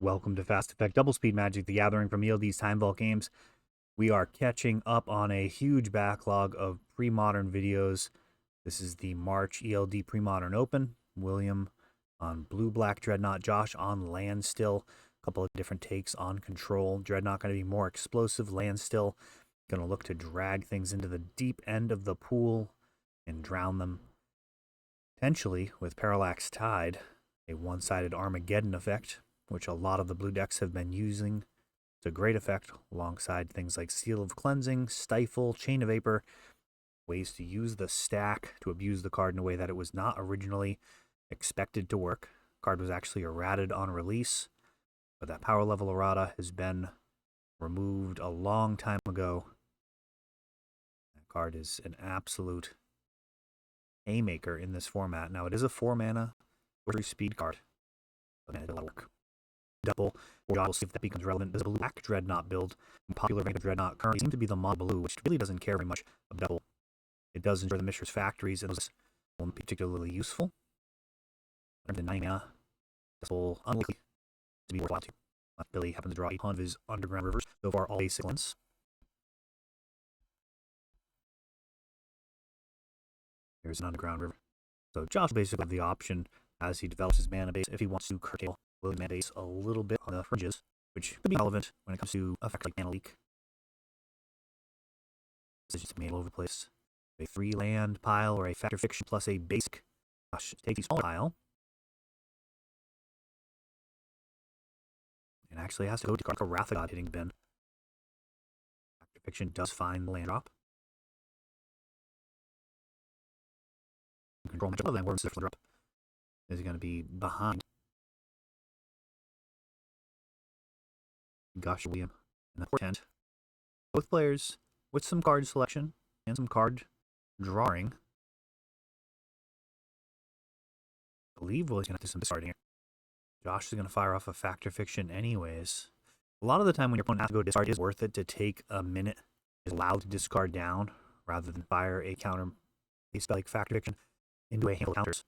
Welcome to Fast Effect Double Speed Magic, the Gathering from ELD's Time Vault games. We are catching up on a huge backlog of Premodern videos. This is the March ELD Premodern Open. William on Blue-Black Dreadnought, Josh on Landstill. A couple of different takes on Control. Dreadnought going to be more explosive. Landstill going to look to drag things into the deep end of the pool and drown them. Potentially, with Parallax Tide, a one-sided Armageddon effect, which a lot of the blue decks have been using. It's a great effect alongside things like Seal of Cleansing, Stifle, Chain of Vapor, ways to use the stack to abuse the card in a way that it was not originally expected to work. The card was actually errated on release, but that power level errata has been removed a long time ago. That card is an absolute haymaker in this format. Now, it is a 4-mana, 4-speed card, but man, it did a lot of work. Double, or Josh will see if that becomes relevant. This Black Dreadnought build, popular rank of Dreadnought, currently seems to be the mod blue, which really doesn't care very much about double. It does ensure the Mishra's Factories, and those won't be particularly useful. The 9 mana, this will unlikely to be worthwhile too. Billy happens to draw a ton of his Underground Rivers, so far all basic ones. Here's an Underground River. So Josh will basically have the option as he develops his mana base if he wants to curtail William's mana base a little bit on the fringes, which could be relevant when it comes to effects like mana leak. This is just made all over the place. A 3-land pile or a Factor Fiction plus a basic. Josh takes the smaller pile. And actually has to go to Wrath of God hitting the bin. Factor Fiction does find the land drop. Control match of land worms for the drop is going to be behind Gosh William and the portent. Both players with some card selection and some card drawing. I believe Willie's going to have to do some discarding here. Josh is going to fire off a Factor Fiction anyways. A lot of the time when your opponent has to go discard, it is worth it to take a minute, is allowed to discard down, rather than fire a counter based like Factor Fiction into a handle counters.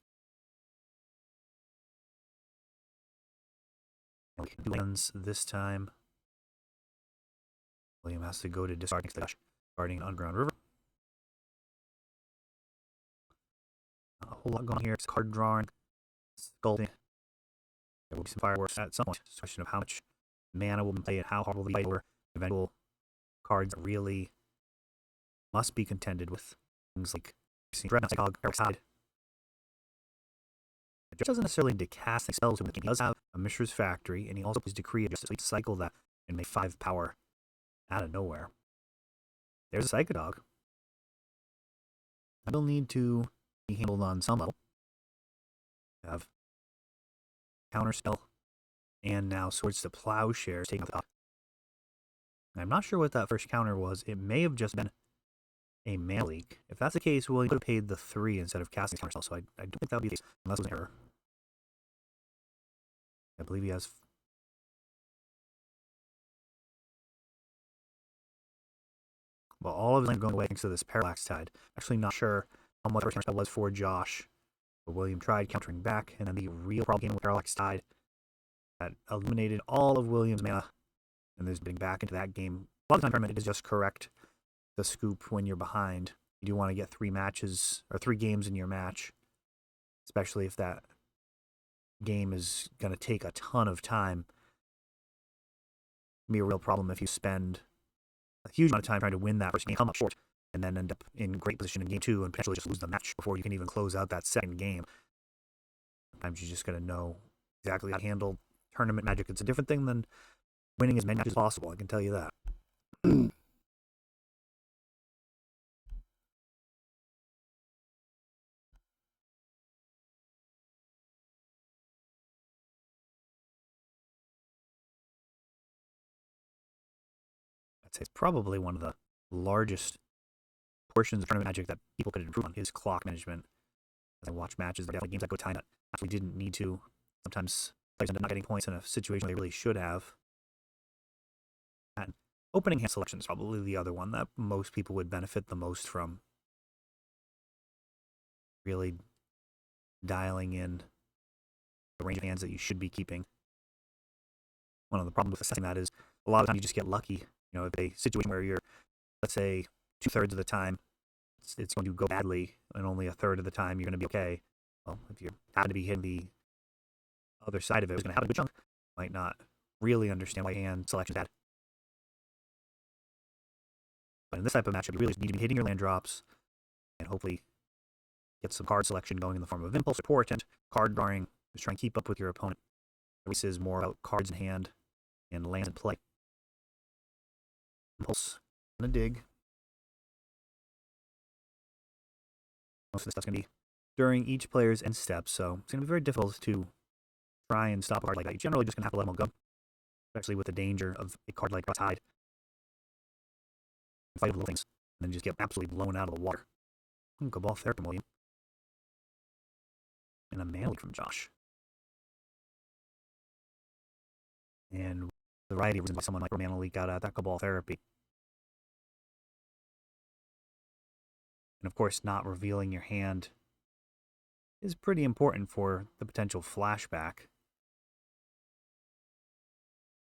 And we can do lands this time. William has to go to discard next to Josh, discarding an Underground River. A whole lot going on here. It's card drawing, sculpting. There will be some fireworks at some point. It's a question of how much mana will be played and how hard will be played over eventual cards that really must be contended with. Things like Dreadnought, Psychog, Parallax Tide. It just doesn't necessarily need to cast spells to win the game. He does have a Mishra's Factory, and he also plays Decree just to cycle that and make 5 power out of nowhere. There's a Psychodog. That'll need to be handled on some level. Have Counterspell, and now Swords to Plowshares taking out the top. I'm not sure what that first counter was. It may have just been a mana leak. If that's the case, well, he could have paid the 3 instead of casting Counterspell, so I don't think that would be the case, unless it was an error. I believe he has. Well, all of his land going away thanks to this Parallax Tide. Actually, not sure how much first counterspell was for Josh. But William tried countering back, and then the real problem came with Parallax Tide. That eliminated all of William's mana, and there's getting back into that game. A lot of the time, tournament, it is just correct the scoop when you're behind. You do want to get 3 matches or 3 games in your match, especially if that game is going to take a ton of time. It'll be a real problem if you spend a huge amount of time trying to win that first game, come up short, and then end up in great position in game 2 and potentially just lose the match before you can even close out that second game. Sometimes you just got to know exactly how to handle tournament magic. It's a different thing than winning as many matches as possible, I can tell you that. I'd say it's probably one of the largest portions of tournament magic that people could improve on is clock management. As I watch matches, there are definitely games that go time that actually didn't need to. Sometimes players end up not getting points in a situation they really should have. And opening hand selection is probably the other one that most people would benefit the most from. Really dialing in the range of hands that you should be keeping. one of the problems with assessing that is a lot of times you just get lucky. You know, if a situation where you're, let's say, 2/3 of the time it's going to go badly, and only 1/3 of the time you're going to be okay. Well, if you happen to be hitting the other side of it, it's going to happen a good chunk. You might not really understand why hand selection is bad. But in this type of matchup, you really need to be hitting your land drops and hopefully get some card selection going in the form of impulse or portent, card drawing. Just try and keep up with your opponent. This is more about cards in hand and lands in play. Impulse and a dig. Most of this stuff's going to be during each player's end step, so it's going to be very difficult to try and stop a card like that. You're generally just going to have to let them go, especially with the danger of a card like Tide. Fight with little things, and then just get absolutely blown out of the water. Cabal Therapy from William. And a Mana Leak from Josh. And the variety of reasons why someone might Mana Leak out at that Cabal Therapy. And of course, not revealing your hand is pretty important for the potential flashback.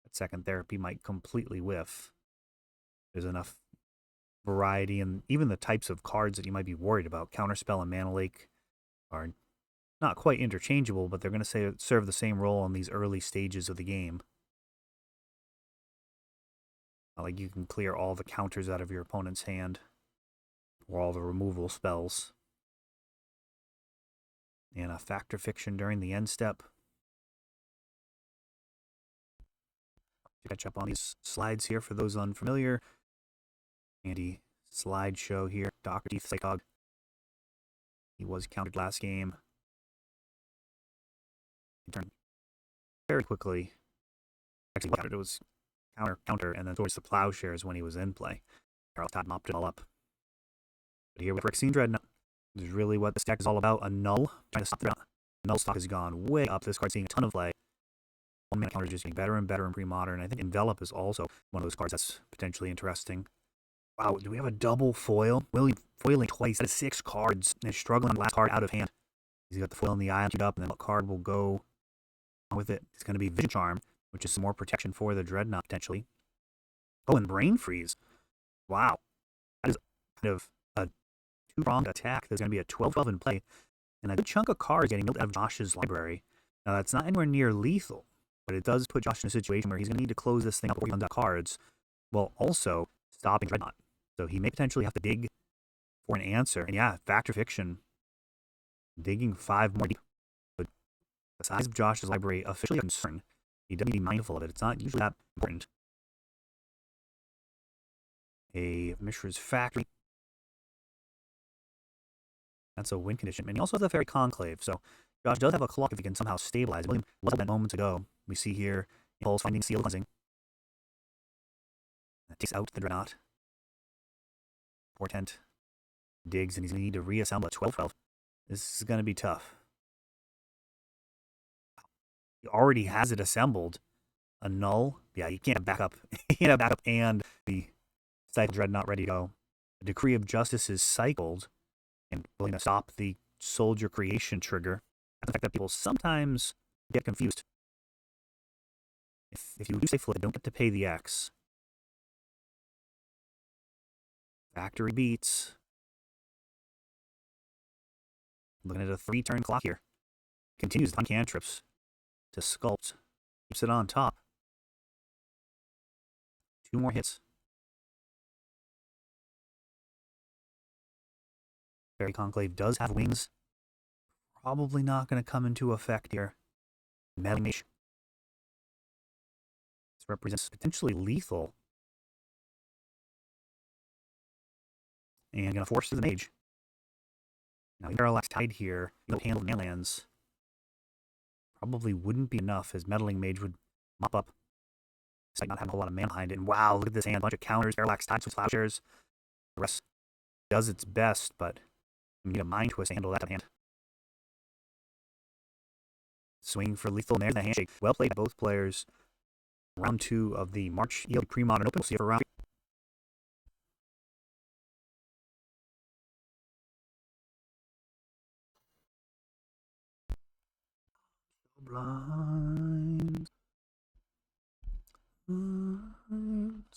That second therapy might completely whiff. There's enough variety, and even the types of cards that you might be worried about. Counterspell and Mana Leak are not quite interchangeable, but they're going to serve the same role in these early stages of the game. Like you can clear all the counters out of your opponent's hand, or all the removal spells. And a Factor Fiction during the end step. To catch up on these slides here for those unfamiliar. Handy slideshow here. Dr. Teeth Psychog. He was countered last game. He turned very quickly. Actually, it was counter, and then towards the Plowshares when he was in play. Carl Todd mopped it all up. But here with Phyrexian Dreadnought, this is really what this deck is all about. A null. Trying to stop the null stock has gone way up. This card's seeing a ton of play. 1-mana counter just getting better and better in Premodern. I think Envelop is also one of those cards that's potentially interesting. Wow, do we have a double foil? Willie foiling twice. That is 6 cards. And struggling on the last card out of hand. He's got the foil in the eye queued up, and then what card will go with it? It's going to be Vision Charm, which is some more protection for the Dreadnought, potentially. Oh, and Brain Freeze. Wow. That is kind of a two-pronged attack. There's going to be a 12/12 in play, and a good chunk of cards getting milled out of Josh's library. Now, that's not anywhere near lethal, but it does put Josh in a situation where he's going to need to close this thing up before he runs out of cards, while also stopping Dreadnought. So he may potentially have to dig for an answer. And yeah, Factor Fiction, digging 5 more deep. But the size of Josh's library officially a concern. He does need to be mindful of it. It's not usually that important. A Mishra's Factory. That's a win condition. And he also has a Fairy Conclave. So Josh does have a clock if he can somehow stabilize it. William was that moments ago. We see here Impulse finding Sealed Cleansing. That takes out the Dreadnought. Portent digs, and he's going to need to reassemble at 12/12. This is going to be tough. He already has it assembled. A null. Yeah, you can't have backup. You can't have backup and the Cycle Dreadnought ready to go. The Decree of Justice is cycled and willing to stop the Soldier Creation trigger. That's the fact that people sometimes get confused. If you do say flip, you don't get to pay the X. Factory beats. Looking at a 3-turn clock here. Continues on cantrips to sculpt. Keeps it on top. 2 more hits. Fairy Conclave does have wings. Probably not going to come into effect here. Meddling Mage. This represents potentially lethal. And going to force through the Mage. Now, Parallax Tide here, you'll handle manlands. Probably wouldn't be enough, as Meddling Mage would mop up. It's like not having a whole lot of mana behind it. And wow, look at this hand. A bunch of counters, Parallax Tide, Switch Plowshares. The rest does its best, but you need a Mind Twist to handle that hand. Swing for lethal, and there's the handshake. Well played by both players. Round 2 of the March ELD Premodern Open. We'll see you for round 3. Blind. Right.